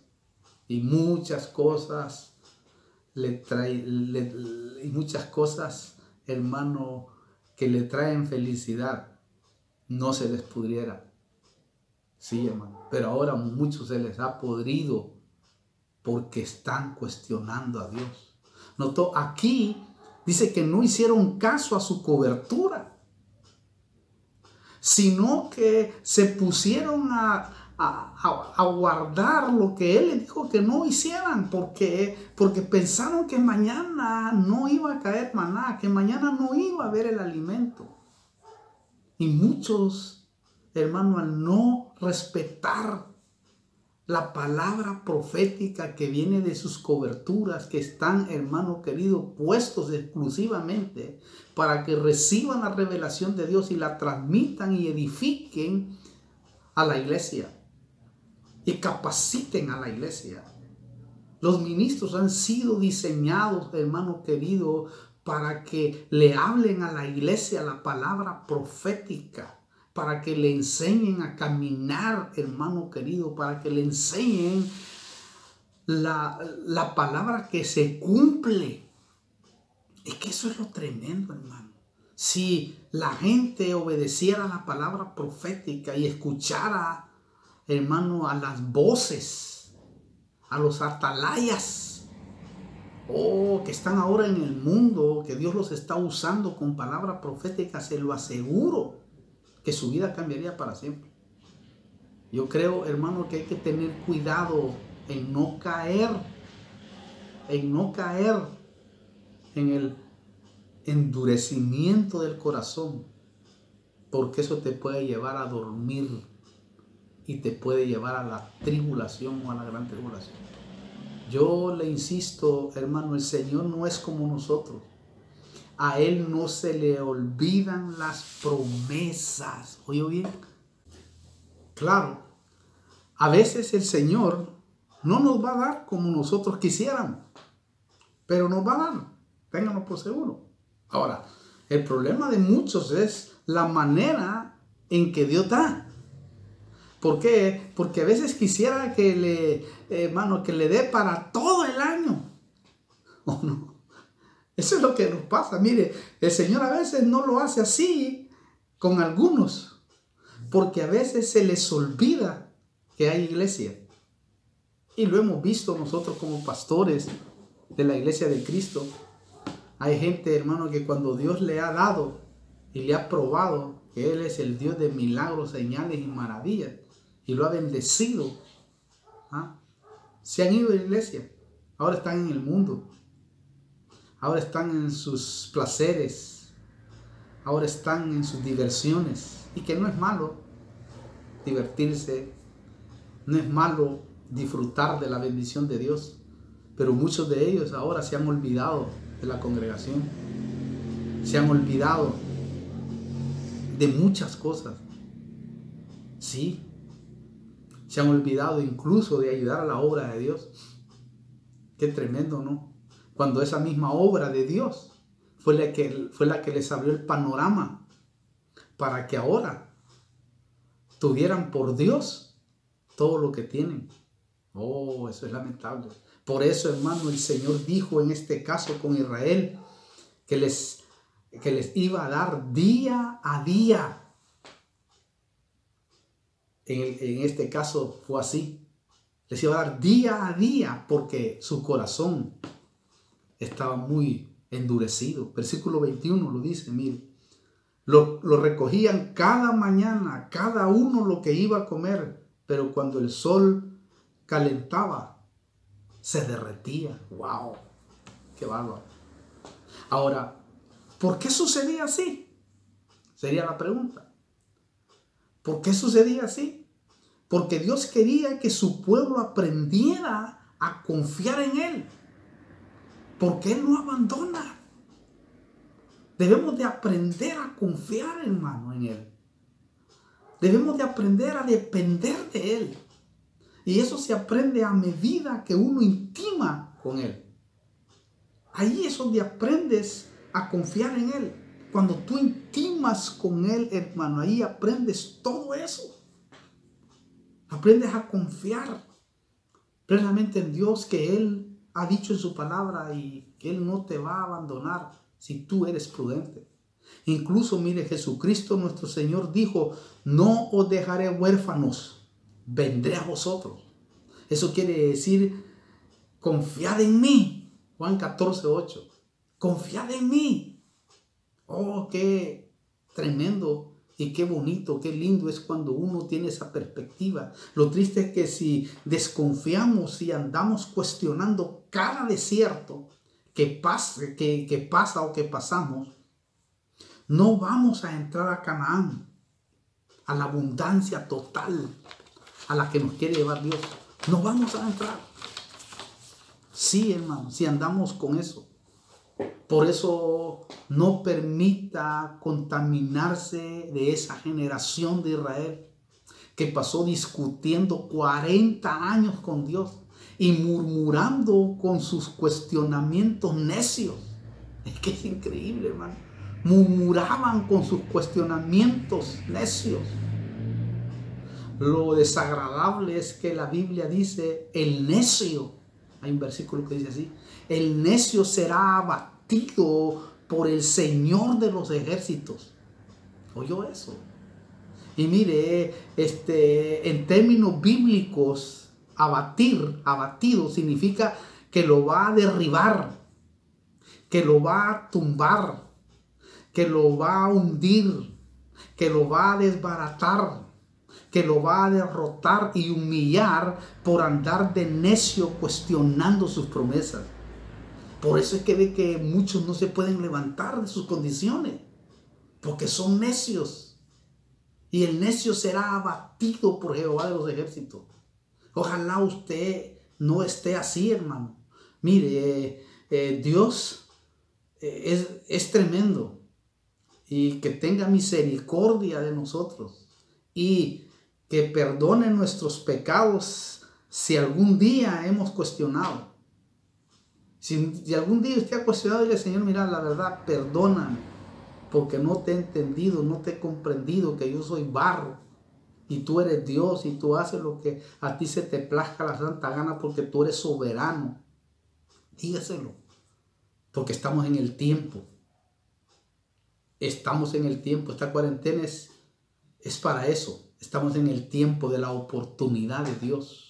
Y muchas cosas hermano, que le traen felicidad, no se les pudriera. Sí, hermano. Pero ahora muchos se les ha podrido porque están cuestionando a Dios. Notó, aquí dice que no hicieron caso a su cobertura, sino que se pusieron a guardar lo que Él les dijo que no hicieran, porque pensaron que mañana no iba a caer maná, que mañana no iba a haber el alimento. Y muchos, hermano, al no respetar la palabra profética que viene de sus coberturas, que están, hermano querido, puestos exclusivamente para que reciban la revelación de Dios y la transmitan y edifiquen a la iglesia y capaciten a la iglesia. Los ministros han sido diseñados, hermano querido, para que le hablen a la iglesia la palabra profética, para que le enseñen a caminar, hermano querido, para que le enseñen la palabra que se cumple. Es que eso es lo tremendo, hermano. Si la gente obedeciera a la palabra profética y escuchara, hermano, a las voces, a los atalayas, que están ahora en el mundo, que Dios los está usando con palabra profética, se lo aseguro que su vida cambiaría para siempre. Yo creo, hermano, que hay que tener cuidado en no caer en el endurecimiento del corazón, porque eso te puede llevar a dormir y te puede llevar a la tribulación o a la gran tribulación. Yo le insisto, hermano, el Señor no es como nosotros. A Él no se le olvidan las promesas. ¿Oye bien? Claro, a veces el Señor no nos va a dar como nosotros quisiéramos, pero nos va a dar, ténganlo por seguro. Ahora, el problema de muchos es la manera en que Dios da. ¿Por qué? Porque a veces quisiera que le dé para todo el año. ¿O no? Eso es lo que nos pasa. Mire, el Señor a veces no lo hace así con algunos, porque a veces se les olvida que hay iglesia. Y lo hemos visto nosotros como pastores de la iglesia de Cristo. Hay gente, hermano, que cuando Dios le ha dado y le ha probado que Él es el Dios de milagros, señales y maravillas, y lo ha bendecido, se han ido de la iglesia. Ahora están en el mundo. Ahora están en sus placeres. Ahora están en sus diversiones. Y que no es malo divertirse. No es malo disfrutar de la bendición de Dios. Pero muchos de ellos ahora se han olvidado de la congregación. Se han olvidado de muchas cosas. Sí. Se han olvidado incluso de ayudar a la obra de Dios. Qué tremendo, ¿no? Cuando esa misma obra de Dios fue la que les abrió el panorama para que ahora tuvieran por Dios todo lo que tienen. Oh, eso es lamentable. Por eso, hermano, el Señor dijo en este caso con Israel que les iba a dar día a día. En este caso fue así. Les iba a dar día a día porque su corazón estaba muy endurecido. Versículo 21 lo dice, mire. Lo recogían cada mañana, cada uno lo que iba a comer, pero cuando el sol calentaba, se derretía. ¡Wow! ¡Qué bárbaro! Ahora, ¿por qué sucedía así? Sería la pregunta. ¿Por qué sucedía así? Porque Dios quería que su pueblo aprendiera a confiar en Él. Porque Él no abandona. Debemos de aprender a confiar, hermano, en Él. Debemos de aprender a depender de Él. Y eso se aprende a medida que uno intima con Él. Ahí es donde aprendes a confiar en Él. Cuando tú intimas con Él, hermano, ahí aprendes todo eso. Aprendes a confiar plenamente en Dios, que Él ha dicho en su palabra y que Él no te va a abandonar si tú eres prudente. Incluso, mire, Jesucristo nuestro Señor dijo, no os dejaré huérfanos, vendré a vosotros. Eso quiere decir, confiad en mí. Juan 14:8. Confiad en mí. Oh, qué tremendo y qué bonito, qué lindo es cuando uno tiene esa perspectiva. Lo triste es que si desconfiamos y andamos cuestionando cada desierto que pasa o que pasamos, no vamos a entrar a Canaán, a la abundancia total a la que nos quiere llevar Dios. No vamos a entrar. Sí, hermano, si andamos con eso. Por eso no permita contaminarse de esa generación de Israel que pasó discutiendo 40 años con Dios y murmurando con sus cuestionamientos necios. Es que es increíble, hermano. Murmuraban con sus cuestionamientos necios. Lo desagradable es que la Biblia dice, el necio, hay un versículo que dice así, el necio será abatido por el Señor de los ejércitos. ¿Oyó eso? Y mire, en términos bíblicos, abatido significa que lo va a derribar, que lo va a tumbar, que lo va a hundir, que lo va a desbaratar, que lo va a derrotar y humillar por andar de necio cuestionando sus promesas. Por eso es que ve que muchos no se pueden levantar de sus condiciones, porque son necios. Y el necio será abatido por Jehová de los ejércitos. Ojalá usted no esté así, hermano. Mire, Dios es tremendo. Y que tenga misericordia de nosotros. Y que perdone nuestros pecados si algún día hemos cuestionado. Si algún día usted ha cuestionado, dile, Señor, mira, la verdad, perdóname, porque no te he entendido, no te he comprendido que yo soy barro y tú eres Dios y tú haces lo que a ti se te plazca la santa gana porque tú eres soberano. Dígaselo, porque estamos en el tiempo. Estamos en el tiempo. Esta cuarentena es para eso. Estamos en el tiempo de la oportunidad de Dios.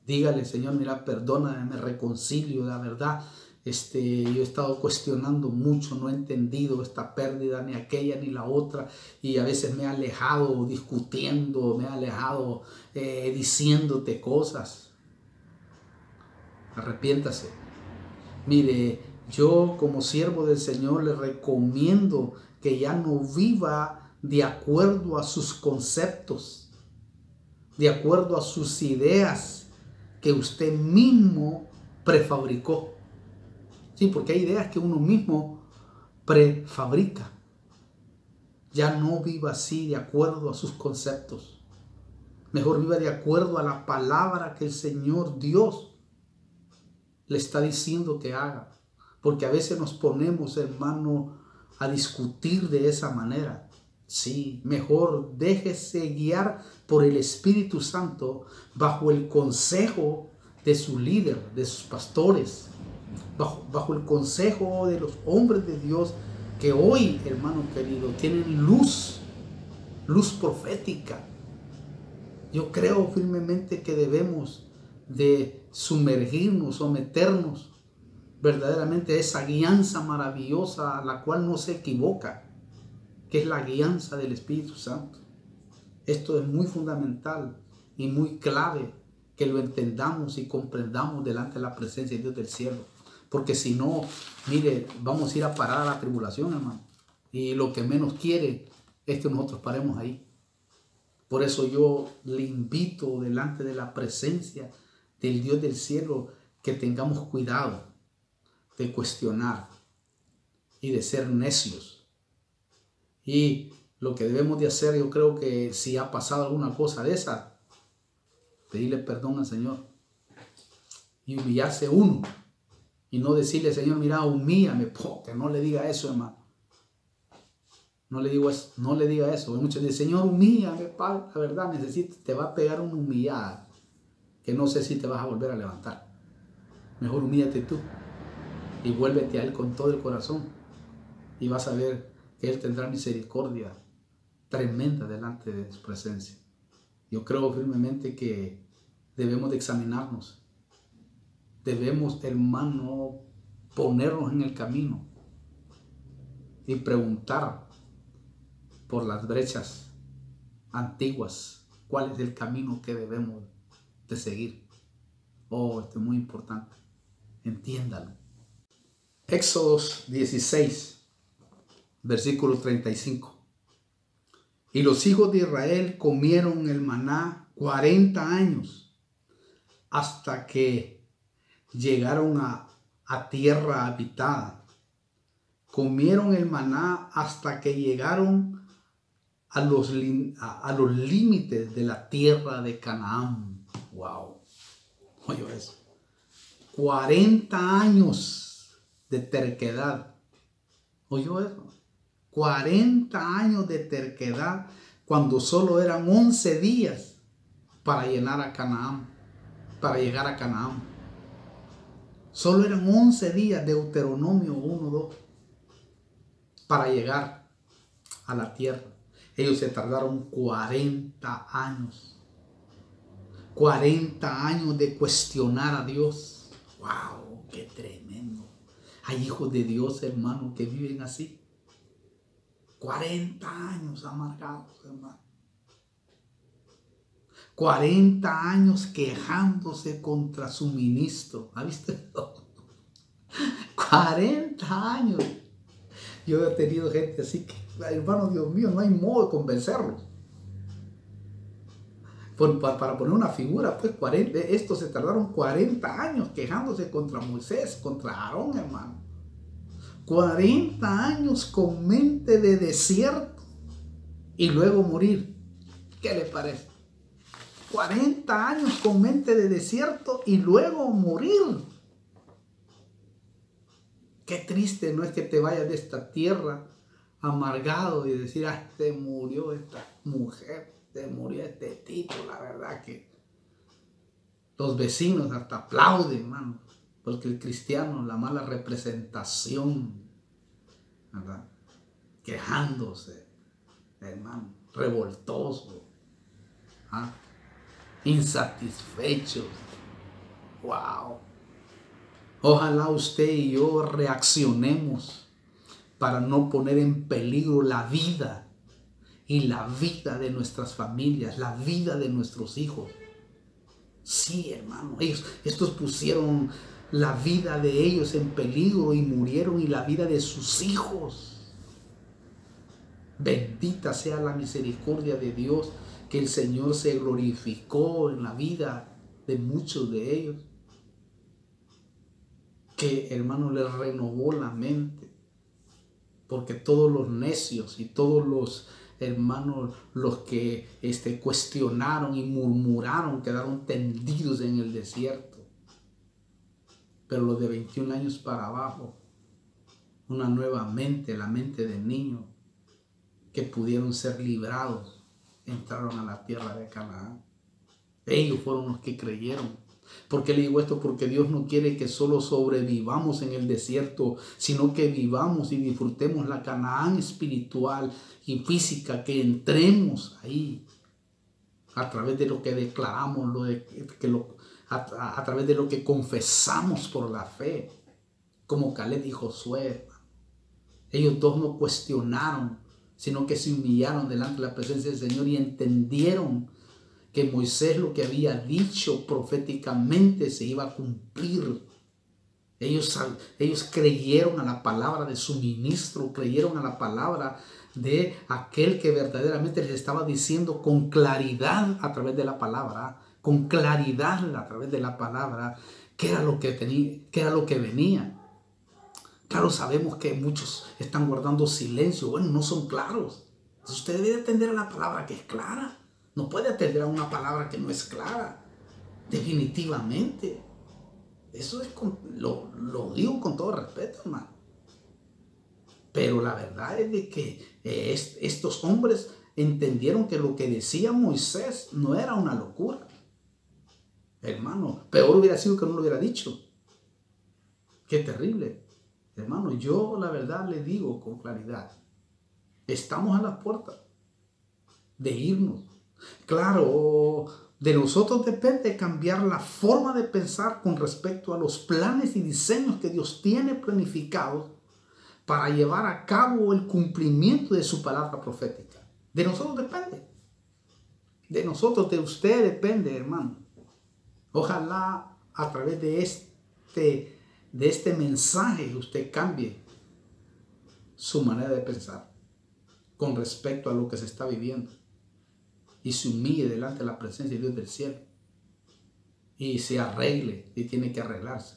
Dígale, Señor, mira, perdóname, me reconcilio, la verdad. Yo he estado cuestionando mucho, no he entendido esta pérdida, ni aquella ni la otra, y a veces me he alejado discutiendo, me he alejado diciéndote cosas. Arrepiéntase. Mire, yo como siervo del Señor le recomiendo que ya no viva de acuerdo a sus conceptos, de acuerdo a sus ideas que usted mismo prefabricó. Sí, porque hay ideas que uno mismo prefabrica. Ya no viva así de acuerdo a sus conceptos. Mejor viva de acuerdo a la palabra que el Señor Dios le está diciendo que haga. Porque a veces nos ponemos, hermano, a discutir de esa manera. Sí, mejor déjese guiar por el Espíritu Santo bajo el consejo de su líder, de sus pastores, bajo el consejo de los hombres de Dios que hoy, hermano querido, tienen luz profética. Yo creo firmemente que debemos de sumergirnos, someternos verdaderamente a esa guianza maravillosa a la cual no se equivoca, que es la guianza del Espíritu Santo. Esto es muy fundamental y muy clave que lo entendamos y comprendamos delante de la presencia de Dios del cielo. Porque si no, mire, vamos a ir a parar a la tribulación, hermano. Y lo que menos quiere es que nosotros paremos ahí. Por eso yo le invito delante de la presencia del Dios del cielo que tengamos cuidado de cuestionar y de ser necios. Y lo que debemos de hacer, yo creo que si ha pasado alguna cosa de esa, pedirle perdón al Señor y humillarse uno y no decirle, Señor, mira, humíllame, porque no le diga eso, hermano. No le diga eso. Muchos dicen, Señor, humíllame, Padre, la verdad, te va a pegar una humillada que no sé si te vas a volver a levantar. Mejor humíllate tú y vuélvete a Él con todo el corazón y vas a ver que Él tendrá misericordia tremenda delante de su presencia. Yo creo firmemente que debemos de examinarnos. Debemos, hermano, ponernos en el camino y preguntar por las brechas antiguas cuál es el camino que debemos de seguir. Oh, esto es muy importante. Entiéndalo. Éxodo 16. Versículo 35. Y los hijos de Israel comieron el maná 40 años hasta que llegaron a tierra habitada. Comieron el maná hasta que llegaron a los límites de la tierra de Canaán. Wow. Oye eso. 40 años de terquedad. Oye eso. 40 años de terquedad cuando solo eran 11 días para llegar a Canaán. Solo eran 11 días, Deuteronomio 1:2, para llegar a la tierra. Ellos se tardaron 40 años. 40 años de cuestionar a Dios. ¡Wow! ¡Qué tremendo! Hay hijos de Dios, hermano, que viven así. 40 años amargados, hermano. 40 años quejándose contra su ministro. ¿Ha visto? 40 años. Yo he tenido gente así que, hermano, Dios mío, no hay modo de convencerlos. Para poner una figura, pues estos se tardaron 40 años quejándose contra Moisés, contra Aarón, hermano. 40 años con mente de desierto y luego morir. ¿Qué les parece? 40 años con mente de desierto y luego morir. Qué triste, no es que te vayas de esta tierra amargado y decir, te murió esta mujer, te murió este tipo. La verdad que los vecinos hasta aplauden, hermano, porque el cristiano, la mala representación, ¿verdad? Quejándose, hermano, revoltoso, insatisfechos. Wow. Ojalá usted y yo reaccionemos para no poner en peligro la vida y la vida de nuestras familias, la vida de nuestros hijos. Sí, hermano, estos pusieron la vida de ellos en peligro y murieron, y la vida de sus hijos. Bendita sea la misericordia de Dios, que el Señor se glorificó en la vida de muchos de ellos, que, hermano, les renovó la mente, porque todos los necios y todos los hermanos, los que cuestionaron y murmuraron, quedaron tendidos en el desierto. Pero los de 21 años para abajo, una nueva mente, la mente de niños, que pudieron ser librados, entraron a la tierra de Canaán. Ellos fueron los que creyeron. ¿Por qué le digo esto? Porque Dios no quiere que solo sobrevivamos en el desierto, sino que vivamos y disfrutemos la Canaán espiritual y física, que entremos ahí a través de lo que declaramos, a través de lo que confesamos por la fe, como Caleb y Josué. Ellos dos no cuestionaron, sino que se humillaron delante de la presencia del Señor y entendieron que Moisés lo que había dicho proféticamente se iba a cumplir. Ellos creyeron a la palabra de su ministro, creyeron a la palabra de aquel que verdaderamente les estaba diciendo con claridad a través de la palabra, con claridad a través de la palabra, qué era lo que venía. Claro, sabemos que muchos están guardando silencio, bueno, no son claros. Entonces usted debe atender a la palabra que es clara. No puede atender a una palabra que no es clara, definitivamente. Eso lo digo con todo respeto, hermano. Pero la verdad es de que estos hombres entendieron que lo que decía Moisés no era una locura. Hermano, peor hubiera sido que no lo hubiera dicho. Qué terrible. Hermano, yo la verdad le digo con claridad, estamos a la puerta de irnos. Claro, de nosotros depende cambiar la forma de pensar con respecto a los planes y diseños que Dios tiene planificados para llevar a cabo el cumplimiento de su palabra profética. De nosotros depende. De nosotros, de usted depende, hermano. Ojalá a través de este mensaje usted cambie su manera de pensar con respecto a lo que se está viviendo. Y se humille delante de la presencia de Dios del cielo. Y se arregle y tiene que arreglarse.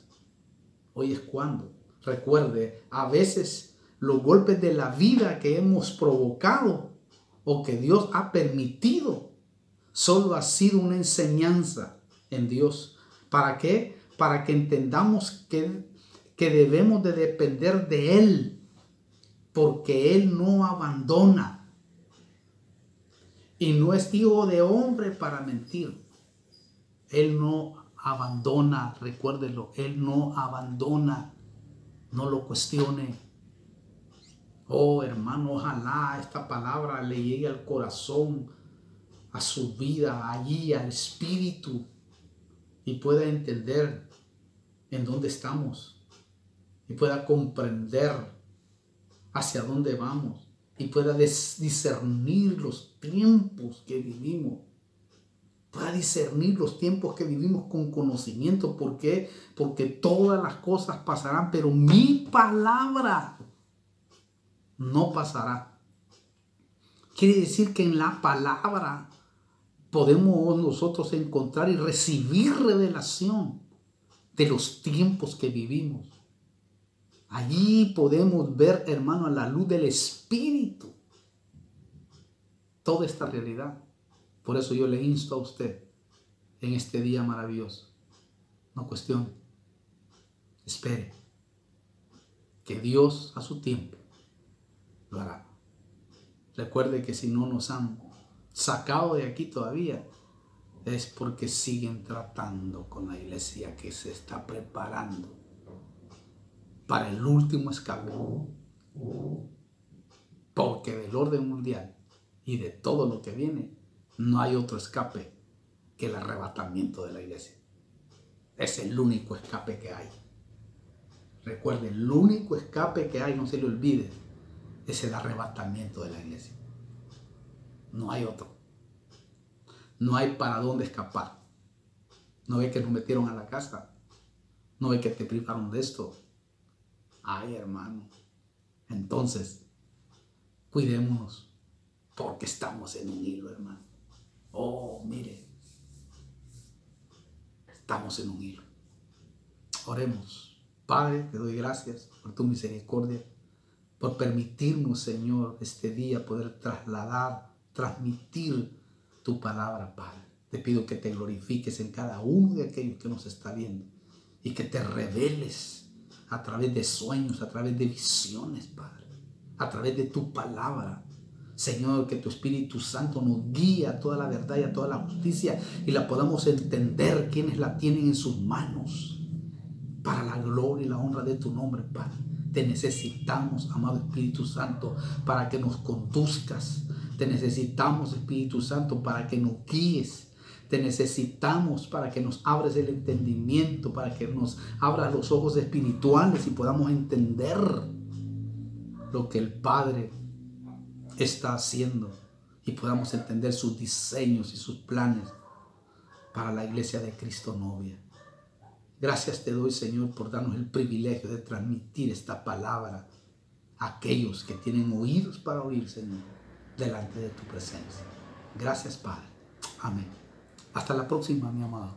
Hoy es cuando. Recuerde, a veces los golpes de la vida que hemos provocado o que Dios ha permitido solo ha sido una enseñanza en Dios. ¿Para qué? Para que entendamos que debemos de depender de Él. Porque Él no abandona. Y no es hijo de hombre para mentir. Él no abandona, recuérdelo, Él no abandona. No lo cuestione. Oh, hermano, ojalá esta palabra le llegue al corazón, a su vida, allí, al espíritu, y pueda entender en dónde estamos, y pueda comprender hacia dónde vamos, y pueda discernir los tiempos que vivimos, pueda discernir los tiempos que vivimos con conocimiento. ¿Por qué? Porque todas las cosas pasarán, pero mi palabra no pasará. Quiere decir que en la palabra podemos nosotros encontrar y recibir revelación de los tiempos que vivimos. Allí podemos ver, hermano, a la luz del Espíritu, toda esta realidad. Por eso yo le insto a usted en este día maravilloso. No cuestione. Espere. Que Dios a su tiempo lo hará. Recuerde que si no nos han sacado de aquí todavía, es porque siguen tratando con la iglesia que se está preparando para el último escape. Porque del orden mundial y de todo lo que viene, no hay otro escape que el arrebatamiento de la iglesia. Es el único escape que hay. Recuerde, el único escape que hay, no se le olvide, es el arrebatamiento de la iglesia. No hay otro. No hay para dónde escapar. No ve que nos metieron a la casa. No ve que te privaron de esto. Ay, hermano. Entonces, cuidémonos, porque estamos en un hilo, hermano. Oh, mire. Estamos en un hilo. Oremos. Padre, te doy gracias por tu misericordia, por permitirnos, Señor, este día poder transmitir tu palabra, Padre. Te pido que te glorifiques en cada uno de aquellos que nos está viendo y que te reveles a través de sueños, a través de visiones, Padre, a través de tu palabra. Señor, que tu Espíritu Santo nos guíe a toda la verdad y a toda la justicia y la podamos entender quienes la tienen en sus manos para la gloria y la honra de tu nombre, Padre. Te necesitamos, amado Espíritu Santo, para que nos conduzcas. Te necesitamos, Espíritu Santo, para que nos guíes. Te necesitamos para que nos abres el entendimiento, para que nos abras los ojos espirituales y podamos entender lo que el Padre está haciendo y podamos entender sus diseños y sus planes para la iglesia de Cristo novia. Gracias te doy, Señor, por darnos el privilegio de transmitir esta palabra a aquellos que tienen oídos para oír, Señor, delante de tu presencia. Gracias, Padre. Amén. Hasta la próxima, mi amado.